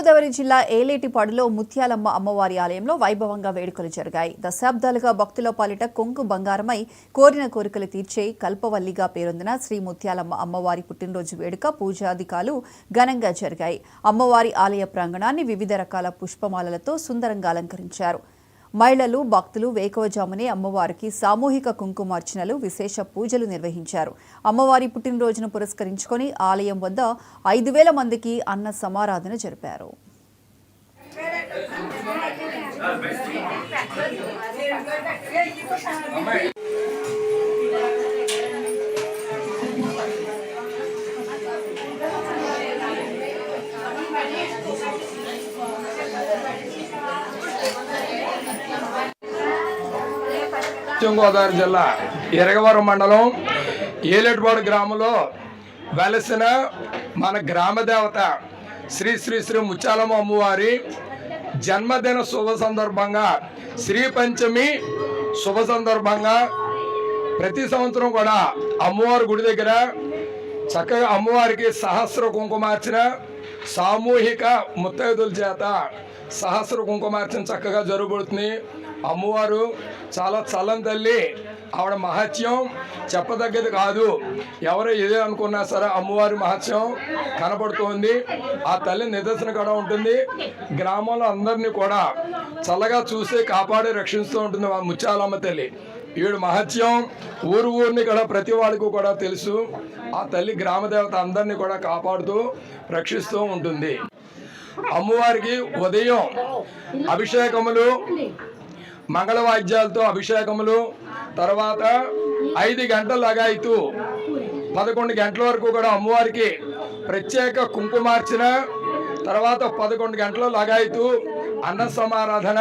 తూర్పుగోదావరి జిల్లా ఏలేటిపాడులో ముత్యాలమ్మ అమ్మవారి ఆలయంలో వైభవంగా వేడుకలు జరిగాయి. దశాబ్దాలుగా భక్తుల పాలిట కొంగు బంగారమై కోరిన కోరికలు తీర్చే కల్పవల్లిగా పేరొందిన శ్రీ ముత్యాలమ్మ అమ్మవారి పుట్టినరోజు వేడుక పూజాధికాలు ఘనంగా జరిగాయి. అమ్మవారి ఆలయ ప్రాంగణాన్ని వివిధ రకాల పుష్పమాలలతో సుందరంగా అలంకరించారు. మహిళలు భక్తులు వేకువజామునే అమ్మవారికి సామూహిక కుంకుమార్చనలు విశేష పూజలు నిర్వహించారు. అమ్మవారి పుట్టినరోజును పురస్కరించుకొని ఆలయం వద్ద 5,000 మందికి అన్న సమారాధన జరిపారు. పశ్చిమ గోదావరి జిల్లా ఎరగవరం మండలం ఏలేటిపాడు గ్రామంలో వెలసిన మన గ్రామ దేవత శ్రీ శ్రీ శ్రీ ముత్యాలమ్మ అమ్మవారి జన్మదిన శుభ సందర్భంగా శ్రీ పంచమి శుభ సందర్భంగా ప్రతి సంవత్సరం కూడా అమ్మవారి గుడి దగ్గర చక్కగా అమ్మవారికి సహస్ర కుంకుమార్చన సామూహిక ముత్తైదుల చేత సహస్ర కుంకుమార్చన చక్కగా జరుగుతుంది. అమ్మవారు చాలా చల్లని తల్లి, ఆవిడ మహత్యం చెప్పదగ్గది కాదు. ఎవరు ఏదే అనుకున్నా సరే అమ్మవారి మహత్యం కనపడుతోంది. ఆ తల్లి నిదర్శన కూడా ఉంటుంది. గ్రామంలో అందరినీ కూడా చల్లగా చూసి కాపాడి రక్షిస్తూ ఉంటుంది ముత్యాలమ్మ తల్లి. ఈవిడ మహత్యం ఊరిని కూడా ప్రతి వాడికి కూడా తెలుసు. ఆ తల్లి గ్రామదేవత అందరినీ కూడా కాపాడుతూ రక్షిస్తూ ఉంటుంది. అమ్మవారికి ఉదయం అభిషేకములు మంగళవాద్యాలతో అభిషేకములు, తర్వాత 5 గంటల లగాయితూ 11 గంటల వరకు కూడా అమ్మవారికి ప్రత్యేక కుంకుమార్చన, తర్వాత 11 గంటల లగాయితూ అన్న సమారాధన,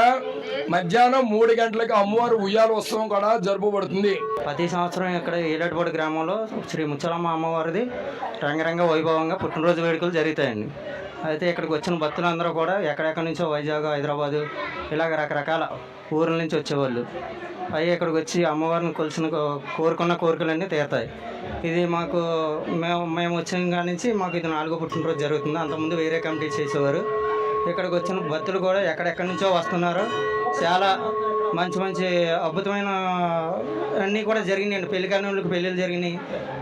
మధ్యాహ్నం 3 గంటలకు అమ్మవారి ఉయ్యాల ఉత్సవం కూడా జరుపబడుతుంది. ప్రతి సంవత్సరం ఇక్కడ ఏలేటిపాడు గ్రామంలో శ్రీ ముత్యాలమ్మ అమ్మవారిది రంగరంగ వైభవంగా పుట్టినరోజు వేడుకలు జరుగుతాయండి. అయితే ఇక్కడికి వచ్చిన భక్తులందరూ కూడా ఎక్కడెక్కడి నుంచో వైజాగ్, హైదరాబాదు ఇలాగ రకరకాల ఊర్ల నుంచి వచ్చేవాళ్ళు. అవి ఇక్కడికి వచ్చి అమ్మవారిని కొలిసిన కోరుకున్న కోరికలన్నీ తీరుతాయి. ఇది మాకు మేము వచ్చిన కాడి నుంచి మాకు ఇది 4వ పుట్టినరోజు జరుగుతుంది. అంతకుముందు వేరే కమిటీ చేసేవారు. ఇక్కడికి వచ్చిన భక్తులు కూడా ఎక్కడెక్కడి నుంచో వస్తున్నారు. చాలా మంచి మంచి అద్భుతమైన అన్నీ కూడా జరిగినాయండి. పెళ్లి కాని వాళ్ళకి పెళ్ళిళ్ళు జరిగినాయి,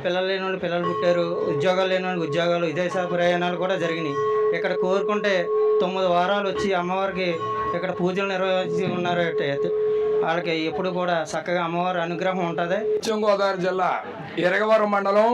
పిల్లలు లేని వాళ్ళు పిల్లలు పుట్టారు, ఉద్యోగాలు లేని వాళ్ళకి ఉద్యోగాలు, విదేశ ప్రయాణాలు కూడా జరిగినాయి. ఇక్కడ కోరుకుంటే 9 వారాలు వచ్చి అమ్మవారికి ఇక్కడ పూజలు నిర్వహించి ఉన్నారు. వాళ్ళకి ఎప్పుడు కూడా చక్కగా అమ్మవారి అనుగ్రహం ఉంటుంది. పశ్చిమ గోదావరి జిల్లా ఎరగవరం మండలం